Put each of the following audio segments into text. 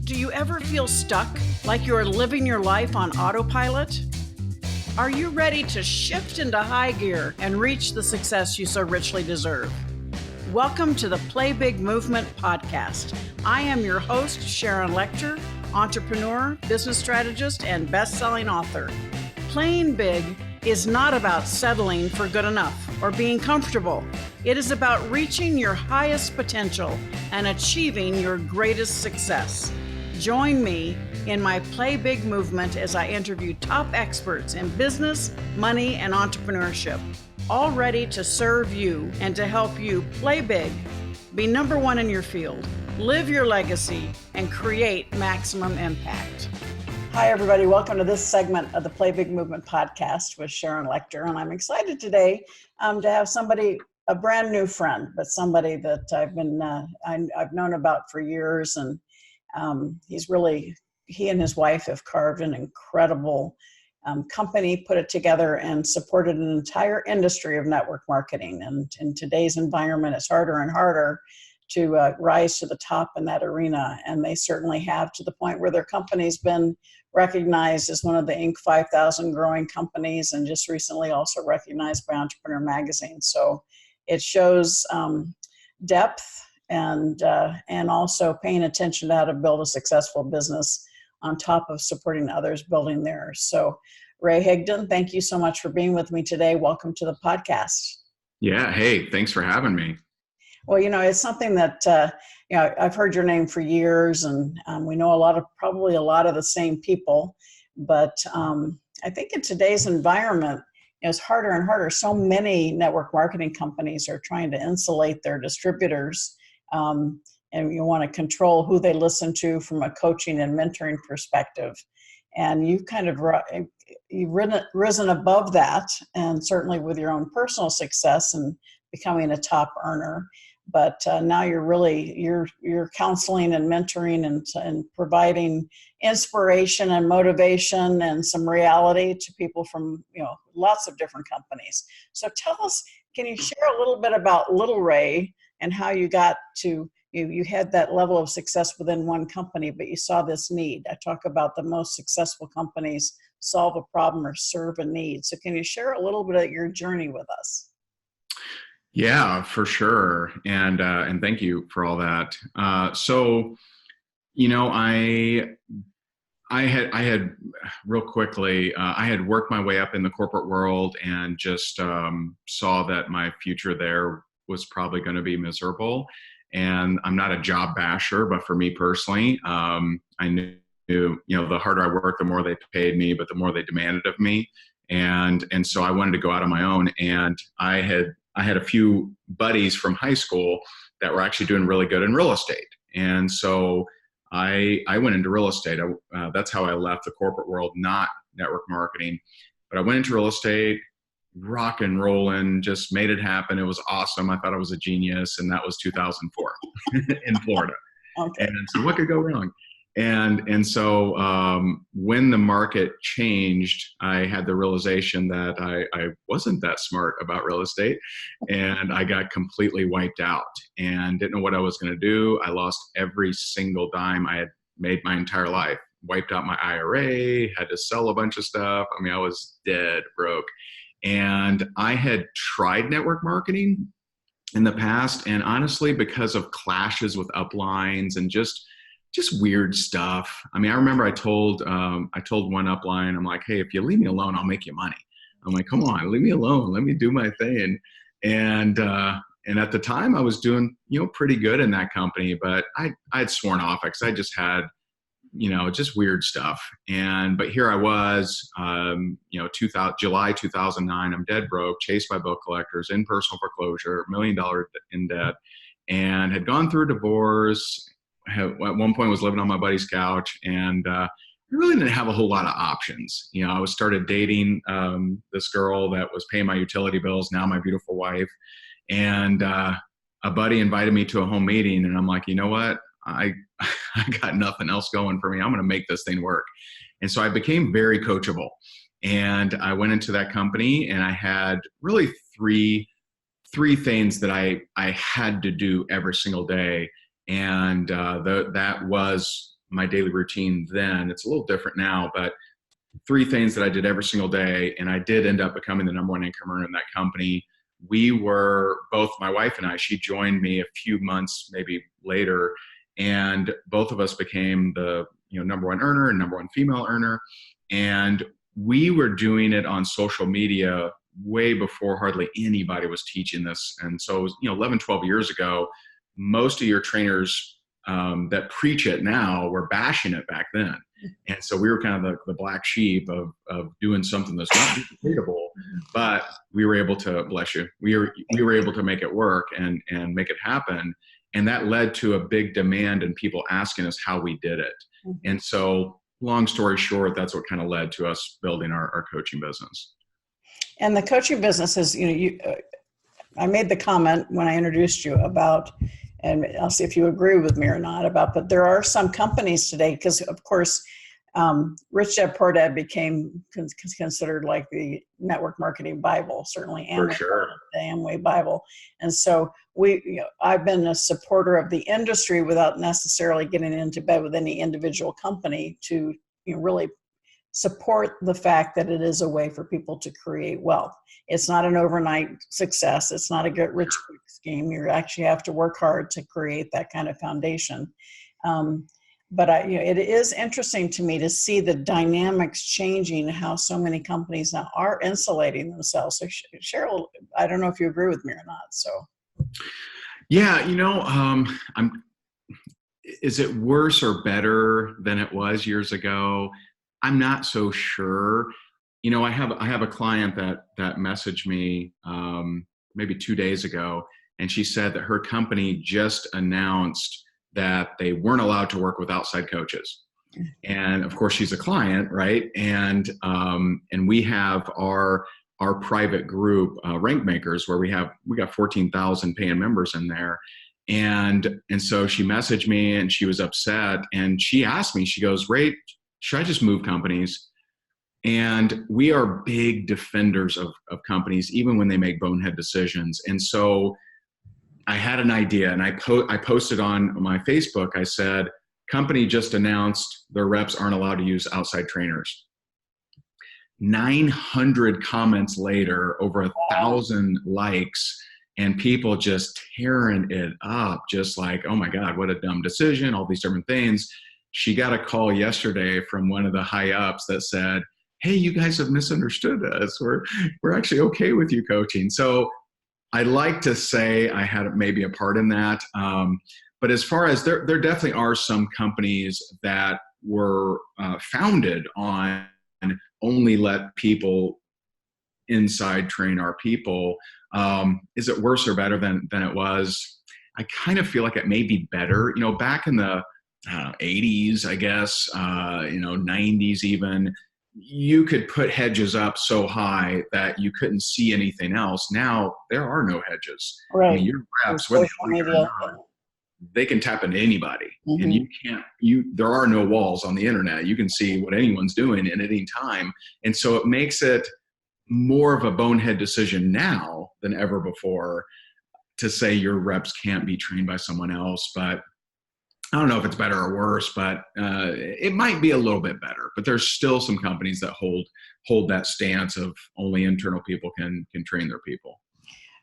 Do you ever feel stuck, like you're living your life on autopilot? Are you ready to shift into high gear and reach the success you so richly deserve? Welcome to the Play Big Movement podcast. I am your host, Sharon Lechter, entrepreneur, business strategist, and best-selling author. Playing big is not about settling for good enough or being comfortable. It is about reaching your highest potential and achieving your greatest success. Join me in my Play Big movement as I interview top experts in business, money, and entrepreneurship, all ready to serve you and to help you play big, be number one in your field, live your legacy, and create maximum impact. Hi, everybody. Welcome to this segment of the Play Big Movement podcast with Sharon Lechter. And I'm excited today to have somebody, a brand new friend, but somebody that I've known about for years. And he and his wife have carved an incredible company, put it together, and supported an entire industry of network marketing. And in today's environment, it's harder and harder to rise to the top in that arena. And they certainly have, to the point where their company's been recognized as one of the Inc. 5000 growing companies, and just recently also recognized by Entrepreneur Magazine. So it shows depth and also paying attention to how to build a successful business on top of supporting others building theirs. So Ray Higdon, thank you so much for being with me today. Welcome to the podcast. Yeah. Hey, thanks for having me. Well, it's something that, I've heard your name for years, and we know probably a lot of the same people, but I think in today's environment, it's harder and harder. So many network marketing companies are trying to insulate their distributors, and you want to control who they listen to from a coaching and mentoring perspective. And you've kind of risen above that, and certainly with your own personal success and becoming a top earner. But now you're counseling and mentoring and providing inspiration and motivation and some reality to people from lots of different companies. So tell us, can you share a little bit about Little Ray and how you got to you had that level of success within one company, but you saw this need? I talk about the most successful companies solve a problem or serve a need. So can you share a little bit of your journey with us? Yeah, for sure. And thank you for all that. I had real quickly, I had worked my way up in the corporate world and just saw that my future there was probably going to be miserable. And I'm not a job basher, but for me personally, I knew, the harder I worked, the more they paid me, but the more they demanded of me. And so I wanted to go out on my own. And I had a few buddies from high school that were actually doing really good in real estate. And so I went into real estate. That's how I left the corporate world, not network marketing. But I went into real estate, rock and rolling, just made it happen. It was awesome. I thought I was a genius. And that was 2004 in Florida. Okay. And so what could go wrong? And so when the market changed, I had the realization that I wasn't that smart about real estate, and I got completely wiped out and didn't know what I was going to do. I lost every single dime I had made my entire life, wiped out my IRA, had to sell a bunch of stuff. I mean, I was dead broke. And I had tried network marketing in the past, and honestly, because of clashes with uplines and just weird stuff. I mean, I remember I told one upline, I'm like, hey, if you leave me alone, I'll make you money. I'm like, come on, leave me alone. Let me do my thing. And at the time I was doing, pretty good in that company, but I'd sworn off because I just had, just weird stuff. But here I was, July 2009, I'm dead broke, chased by bill collectors, in personal foreclosure, $1 million in debt, and had gone through a divorce. At one point was living on my buddy's couch, and I really didn't have a whole lot of options. I was started dating this girl that was paying my utility bills, now my beautiful wife. And a buddy invited me to a home meeting, and I'm like, you know what? I got nothing else going for me. I'm going to make this thing work. And so I became very coachable, and I went into that company, and I had really three things that I had to do every single day. And that was my daily routine then. It's a little different now, but 3 things that I did every single day, and I did end up becoming the number one income earner in that company. We were both, my wife and I, she joined me a few months maybe later, and both of us became the number one earner and number one female earner. And we were doing it on social media way before hardly anybody was teaching this. And so it was, 11, 12 years ago, most of your trainers that preach it now were bashing it back then. And so we were kind of the black sheep of doing something that's not duplicatable, but we were able to, bless you, we were able to make it work and make it happen. And that led to a big demand and people asking us how we did it. Mm-hmm. And so long story short, that's what kind of led to us building our coaching business. And the coaching business is, I made the comment when I introduced you about, and I'll see if you agree with me or not about, but there are some companies today, because of course, Rich Dad Poor Dad became considered like the network marketing Bible, certainly Amway, for sure. The Amway Bible. And so I've been a supporter of the industry without necessarily getting into bed with any individual company to really support the fact that it is a way for people to create wealth. It's not an overnight success. It's not a get rich quick scheme. You actually have to work hard to create that kind of foundation. But it is interesting to me to see the dynamics changing, how so many companies now are insulating themselves. So Cheryl, I don't know if you agree with me or not. So, yeah, is it worse or better than it was years ago? I'm not so sure. I have a client that messaged me maybe 2 days ago, and she said that her company just announced that they weren't allowed to work with outside coaches. And of course she's a client, right? And we have our private group, Rank Makers, where we got 14,000 paying members in there. And so she messaged me and she was upset, and she asked me, she goes, "Ray, should I just move companies?" And we are big defenders of companies, even when they make bonehead decisions. And so I had an idea, and I posted on my Facebook. I said, company just announced their reps aren't allowed to use outside trainers. 900 comments later, over 1,000 likes, and people just tearing it up, just like, oh my God, what a dumb decision, all these different things. She got a call yesterday from one of the high ups that said, "Hey, you guys have misunderstood us. We're actually okay with you coaching." So I like to say I had maybe a part in that. But as far as there definitely are some companies that were founded on only let people inside train our people. Is it worse or better than it was? I kind of feel like it may be better. Back in the 80s, I guess, 90s even, you could put hedges up so high that you couldn't see anything else. Now there are no hedges. Right. I mean, your reps, whether they can tap into anybody. Mm-hmm. And there are no walls on the internet. You can see what anyone's doing at any time. And so it makes it more of a bonehead decision now than ever before to say your reps can't be trained by someone else. But I don't know if it's better or worse, but it might be a little bit better. But there's still some companies that hold that stance of only internal people can train their people.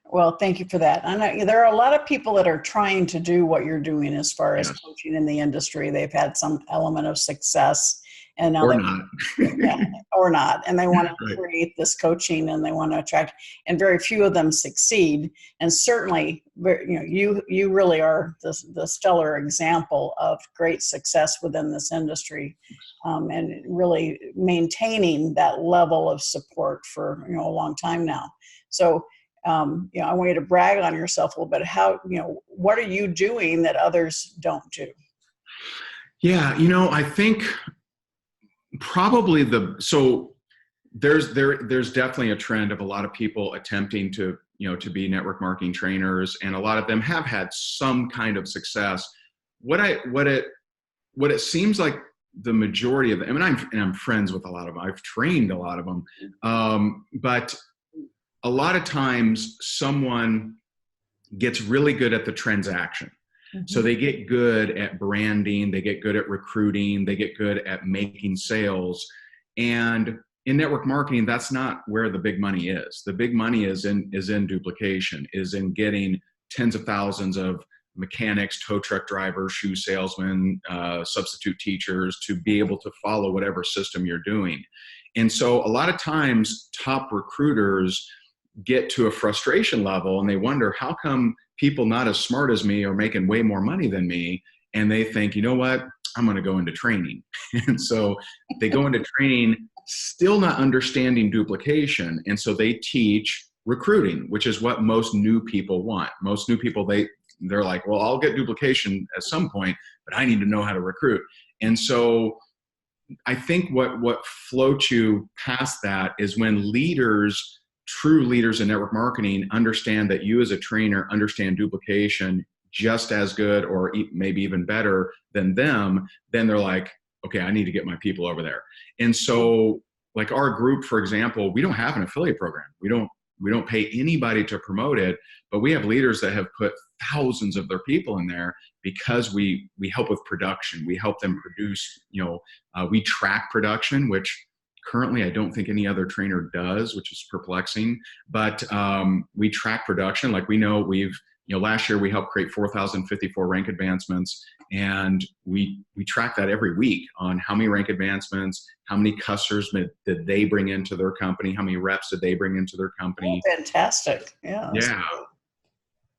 Well, thank you for that. I know there are a lot of people that are trying to do what you're doing as far as coaching in the industry. They've had some element of success, and now or not, and they want to create this coaching, and they want to attract. And very few of them succeed. And certainly, you really are the stellar example of great success within this industry, and really maintaining that level of support for a long time now. So. I want you to brag on yourself a little bit. How, what are you doing that others don't do? Yeah, I think probably so there's definitely a trend of a lot of people attempting to be network marketing trainers, and a lot of them have had some kind of success. What it seems like the majority of them, I'm friends with a lot of them. I've trained a lot of them, but a lot of times someone gets really good at the transaction. So Mm-hmm. they get good at branding, they get good at recruiting, they get good at making sales. And in network marketing, that's not where the big money is. The big money is in duplication, is in getting tens of thousands of mechanics, tow truck drivers, shoe salesmen, substitute teachers to be able to follow whatever system you're doing. And so a lot of times top recruiters get to a frustration level and they wonder, how come people not as smart as me are making way more money than me? And they think, you know what, I'm going to go into training. And so they go into training still not understanding duplication. And so they teach recruiting, which is what most new people want. Most new people, they're like, well, I'll get duplication at some point, but I need to know how to recruit. And so I think what floats you past that is when leaders, true leaders in network marketing, understand that you as a trainer understand duplication just as good or maybe even better than them, then they're like, okay, I need to get my people over there. And so like our group, for example, we don't have an affiliate program. We don't pay anybody to promote it, but we have leaders that have put thousands of their people in there because we help with production. We help them produce, we track production, which currently I don't think any other trainer does, which is perplexing, but we track production. Like we know last year we helped create 4,054 rank advancements, and we track that every week on how many rank advancements, how many customers did they bring into their company, how many reps did they bring into their company. Oh, fantastic. Yeah.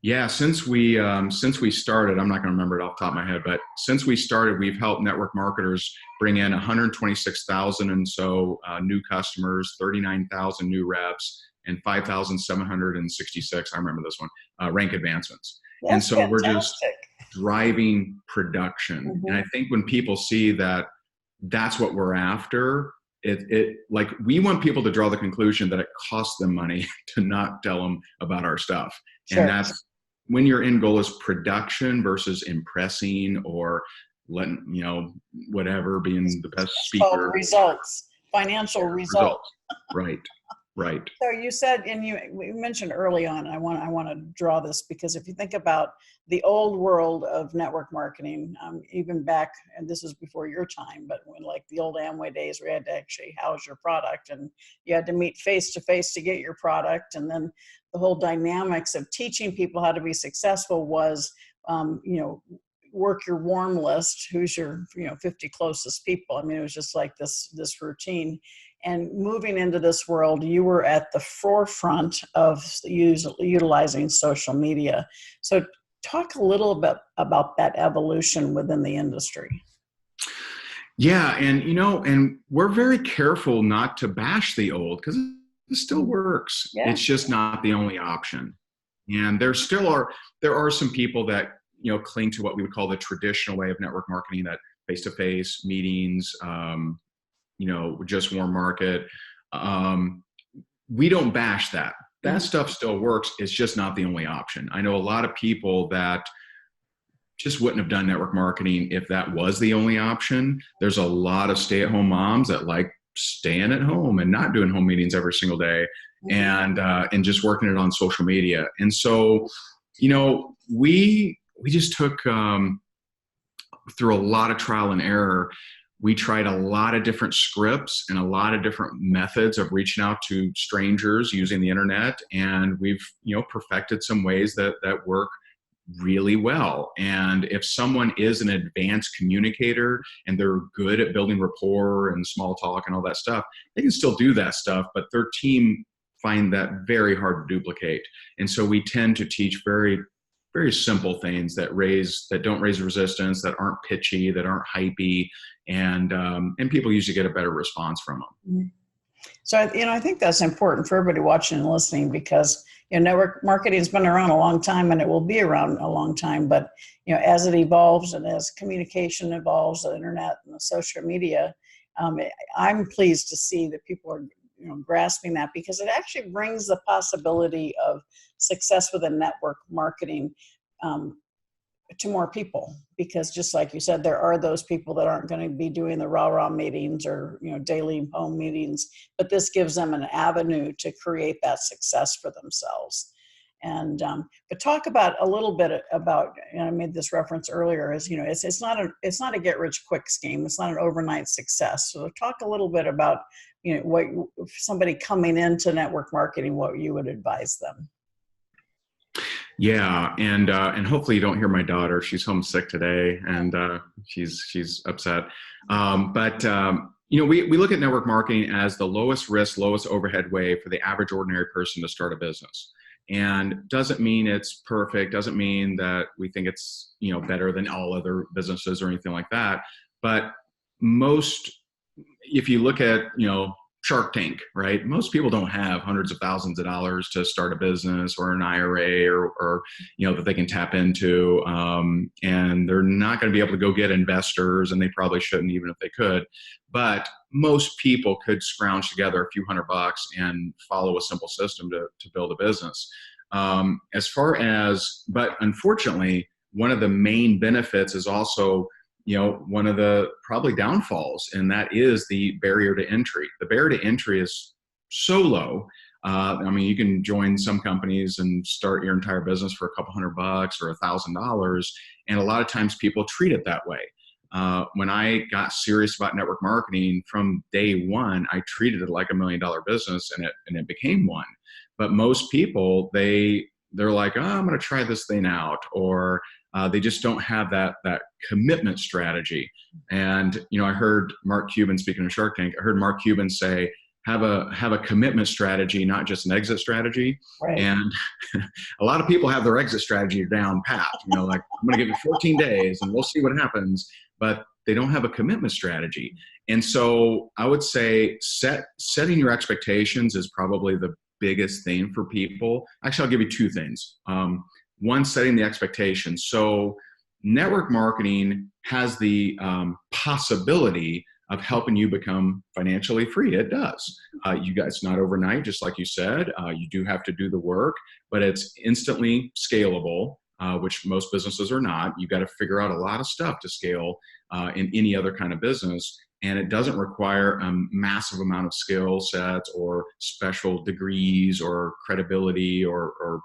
Yeah. Since we started, I'm not going to remember it off the top of my head, but since we started, we've helped network marketers bring in 126,000 and so new customers, 39,000 new reps, and 5,766, I remember this one, rank advancements. That's and so fantastic. We're just driving production. Mm-hmm. And I think when people see that that's what we're after, it like we want people to draw the conclusion that it costs them money to not tell them about our stuff. Sure. And that's when your end goal is production versus impressing or letting, whatever, being the best speaker. Called results, financial results. Right. So you said, and we mentioned early on, I want to draw this because if you think about the old world of network marketing, even back, and this is before your time, but when like the old Amway days where you had to actually house your product and you had to meet face to face to get your product. And then the whole dynamics of teaching people how to be successful was, work your warm list, who's your 50 closest people. I mean, it was just like this routine. And moving into this world, you were at the forefront of utilizing social media. So talk a little bit about that evolution within the industry. Yeah, and we're very careful not to bash the old because it still works. Yeah. It's just not the only option. And there are some people that cling to what we would call the traditional way of network marketing, that face-to-face meetings, just warm market. We don't bash that. That stuff still works. It's just not the only option. I know a lot of people that just wouldn't have done network marketing if that was the only option. There's a lot of stay-at-home moms that like staying at home and not doing home meetings every single day, and just working it on social media. And so, we just took through a lot of trial and error. We tried a lot of different scripts and a lot of different methods of reaching out to strangers using the internet. And we've, perfected some ways that work really well. And if someone is an advanced communicator and they're good at building rapport and small talk and all that stuff, they can still do that stuff, but their team find that very hard to duplicate. And so we tend to teach very, very simple things that don't raise resistance, that aren't pitchy, that aren't hypey, and people usually get a better response from them. So, I think that's important for everybody watching and listening because, network marketing has been around a long time and it will be around a long time. But, as it evolves and as communication evolves, the internet and the social media, I'm pleased to see that people are, grasping that because it actually brings the possibility of success within network marketing to more people, because just like you said, there are those people that aren't going to be doing the rah-rah meetings or, daily home meetings, but this gives them an avenue to create that success for themselves. But talk about a little bit about, and I made this reference earlier, is, it's not a get rich quick scheme. It's not an overnight success. So talk a little bit about, what somebody coming into network marketing, what you would advise them. Yeah, and hopefully you don't hear my daughter. She's homesick today, and she's upset. We look at network marketing as the lowest risk, lowest overhead way for the average ordinary person to start a business. And doesn't mean it's perfect. Doesn't mean that we think it's better than all other businesses or anything like that. But if you look at Shark Tank, right? Most people don't have hundreds of thousands of dollars to start a business or an IRA or that they can tap into, and they're not going to be able to go get investors, and they probably shouldn't, even if they could. But most people could scrounge together a few $100 and follow a simple system to build a business. But unfortunately, one of the main benefits is also one of the probably downfalls, and that is the barrier to entry. The barrier to entry is so low. You can join some companies and start your entire business for a couple $100 or $1,000. And a lot of times people treat it that way. When I got serious about network marketing from day one, I treated it like $1 million business, and it became one. But most people, they're like, oh, I'm going to try this thing out, or they just don't have that commitment strategy. And I heard Mark Cuban, speaking of Shark Tank, I heard Mark Cuban say, have a commitment strategy, not just an exit strategy. Right. And a lot of people have their exit strategy down pat. Like, I'm going to give it 14 days and we'll see what happens. But they don't have a commitment strategy. And so I would say setting your expectations is probably the biggest thing for people. Actually, I'll give you two things. One, setting the expectations. So network marketing has the possibility of helping you become financially free. It does. It's not overnight, just like you said. You do have to do the work, but it's instantly scalable, which most businesses are not. You got to figure out a lot of stuff to scale in any other kind of business. And it doesn't require a massive amount of skill sets or special degrees or credibility or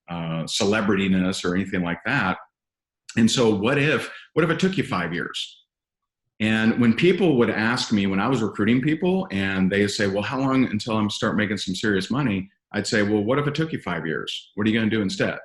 celebrityness or anything like that. And so what if it took you 5 years? And when people would ask me, when I was recruiting people, and they say, well, how long until I'm start making some serious money? I'd say, well, what if it took you 5 years? What are you going to do instead?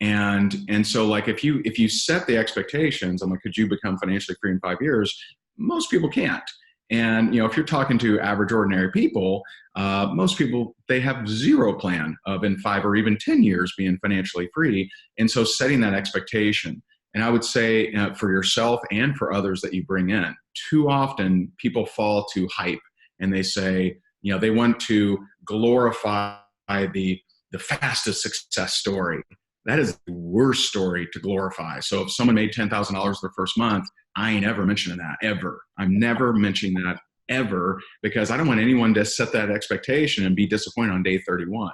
And so, like, if you set the expectations, I'm like, could you become financially free in 5 years? Most people can't. And if you're talking to average ordinary people, most people, they have zero plan of in 5 or even 10 years being financially free. And so setting that expectation. And I would say for yourself and for others that you bring in, too often people fall to hype, and they say, they want to glorify the fastest success story. That is the worst story to glorify. So if someone made $10,000 their first month, I ain't ever mentioning that, ever. I'm never mentioning that, ever, because I don't want anyone to set that expectation and be disappointed on day 31.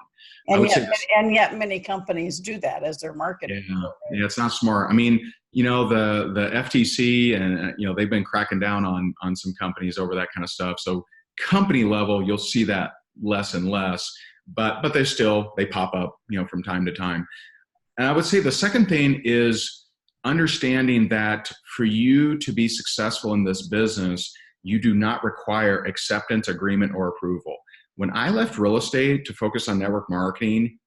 And yet many companies do that as their marketing. Yeah, it's not smart. The FTC and they've been cracking down on some companies over that kind of stuff. So company level, you'll see that less and less, but they pop up, from time to time. And I would say the second thing is understanding that for you to be successful in this business, you do not require acceptance, agreement, or approval. When I left real estate to focus on network marketing,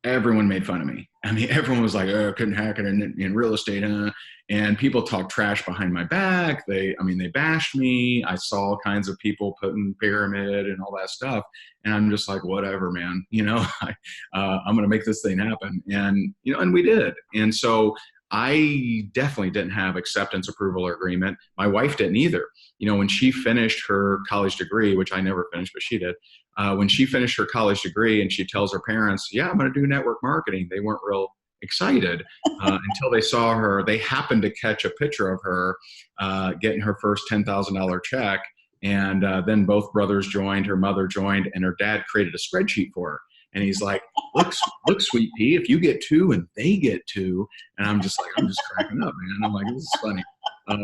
everyone made fun of me. Everyone was like, oh, I couldn't hack it in real estate. And people talked trash behind my back. They bashed me. I saw all kinds of people putting pyramid and all that stuff. And I'm just like, whatever, man, I'm going to make this thing happen. And we did. And so I definitely didn't have acceptance, approval, or agreement. My wife didn't either. When she finished her college degree, which I never finished, but she did, when she finished her college degree and she tells her parents, yeah, I'm going to do network marketing, they weren't real excited until they saw her. They happened to catch a picture of her getting her first $10,000 check. And then both brothers joined, her mother joined, and her dad created a spreadsheet for her. And he's like, look, Sweet Pea, if you get 2 and they get 2. And I'm just cracking up, man. I'm like, this is funny.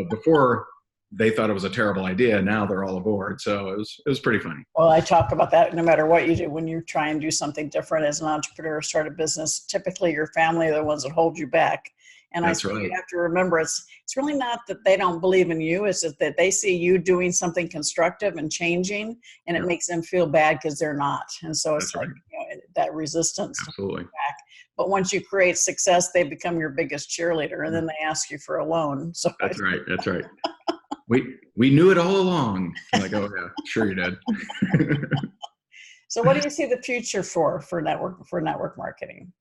Before they thought it was a terrible idea. Now they're all aboard. So it was pretty funny. Well, I talk about that no matter what you do. When you try and do something different as an entrepreneur, start a business, typically your family are the ones that hold you back. And That's I think right. you have to remember it's really not that they don't believe in you, it's just that they see you doing something constructive and changing, and it makes them feel bad because they're not. And so it's That's like right. that resistance to Absolutely. hold back. But once you create success, they become your biggest cheerleader, and then they ask you for a loan. So That's right. That's right. We knew it all along. I'm like, oh yeah, sure you did. So what do you see the future for network marketing?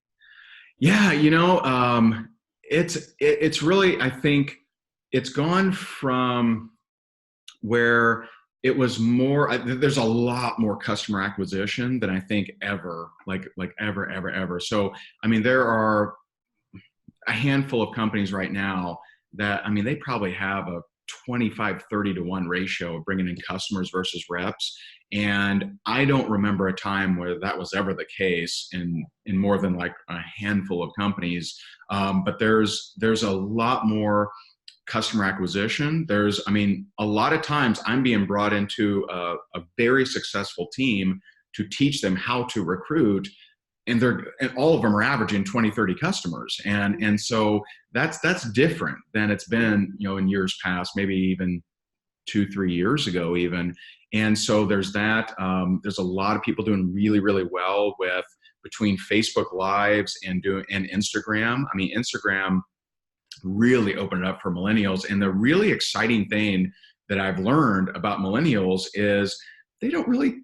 Yeah, it's really, I think it's gone from where it was more, there's a lot more customer acquisition than I think ever, like ever. So, I mean, there are a handful of companies right now that, I mean, they probably have a 25-30 to 1 ratio of bringing in customers versus reps. And I don't remember a time where that was ever the case in more than like a handful of companies. But there's a lot more customer acquisition. A lot of times I'm being brought into a very successful team to teach them how to recruit. And all of them are averaging 20-30 customers. And so that's different than it's been, in years past, maybe even 2-3 years ago even. And so there's that. There's a lot of people doing really, really well between Facebook Lives and Instagram. I mean, Instagram really opened it up for millennials. And the really exciting thing that I've learned about millennials is they don't really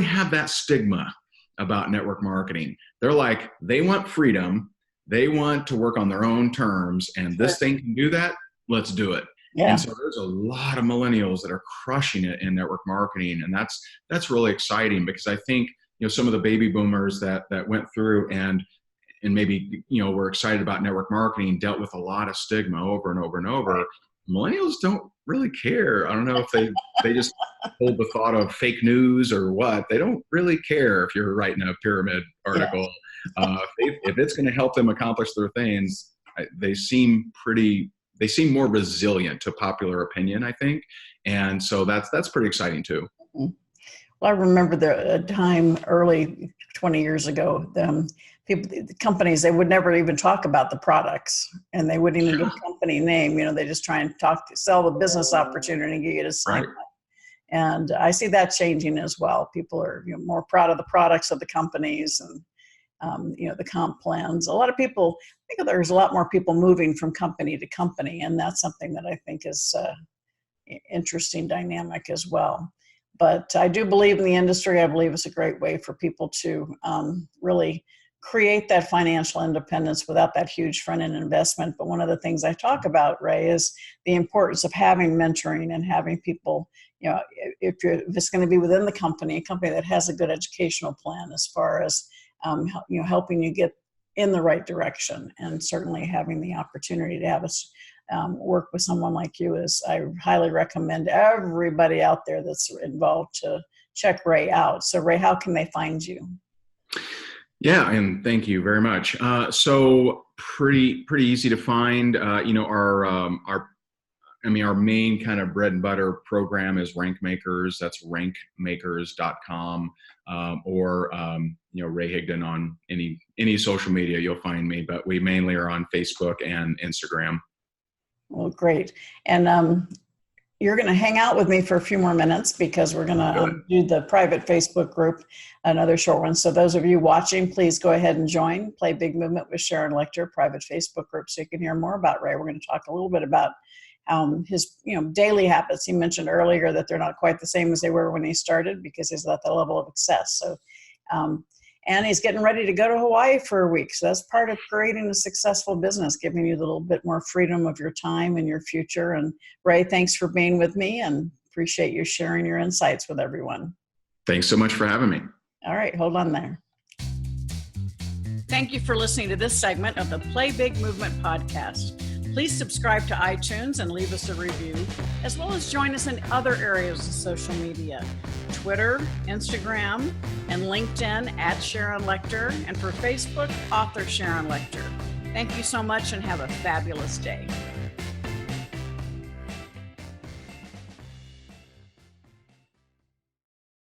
have that stigma about network marketing. They're like, they want freedom. They want to work on their own terms, and this thing can do that. Let's do it. Yeah. And so there's a lot of millennials that are crushing it in network marketing. And that's really exciting, because I think, some of the baby boomers that went through and maybe, were excited about network marketing dealt with a lot of stigma over and over and over. Millennials don't really care. I don't know if they just hold the thought of fake news or what. They don't really care if you're writing a pyramid article. Yeah. If it's going to help them accomplish their things, they seem more resilient to popular opinion, I think. And so that's pretty exciting too. Well, I remember a time early 20 years ago, the companies, they would never even talk about the products, and they wouldn't even give a company name. They just try and sell the business opportunity and get you to sign up. And I see that changing as well. People are more proud of the products of the companies and the comp plans. A lot of people, I think there's a lot more people moving from company to company, and that's something that I think is interesting dynamic as well. But I do believe in the industry. I believe it's a great way for people to really create that financial independence without that huge front-end investment. But one of the things I talk about, Ray, is the importance of having mentoring and having people, if it's going to be within the company, a company that has a good educational plan as far as, helping you get in the right direction, and certainly having the opportunity to have us work with someone like you is, I highly recommend everybody out there that's involved to check Ray out. So Ray, how can they find you? Yeah, and thank you very much. So pretty easy to find. Our main kind of bread and butter program is Rank Makers. That's rankmakers.com, or Ray Higdon on any social media. You'll find me, but we mainly are on Facebook and Instagram. Well, great. And you're going to hang out with me for a few more minutes, because we're going to do the private Facebook group, another short one. So those of you watching, please go ahead and join Play Big Movement with Sharon Lechter, private Facebook group, so you can hear more about Ray. We're going to talk a little bit about his daily habits. He mentioned earlier that they're not quite the same as they were when he started, because he's at the level of success. So, and he's getting ready to go to Hawaii for a week. So that's part of creating a successful business, giving you a little bit more freedom of your time and your future. And Ray, thanks for being with me, and appreciate you sharing your insights with everyone. Thanks so much for having me. All right, hold on there. Thank you for listening to this segment of the Play Big Movement podcast. Please subscribe to iTunes and leave us a review, as well as join us in other areas of social media: Twitter, Instagram, and LinkedIn at Sharon Lechter, and for Facebook, author Sharon Lechter. Thank you so much, and have a fabulous day.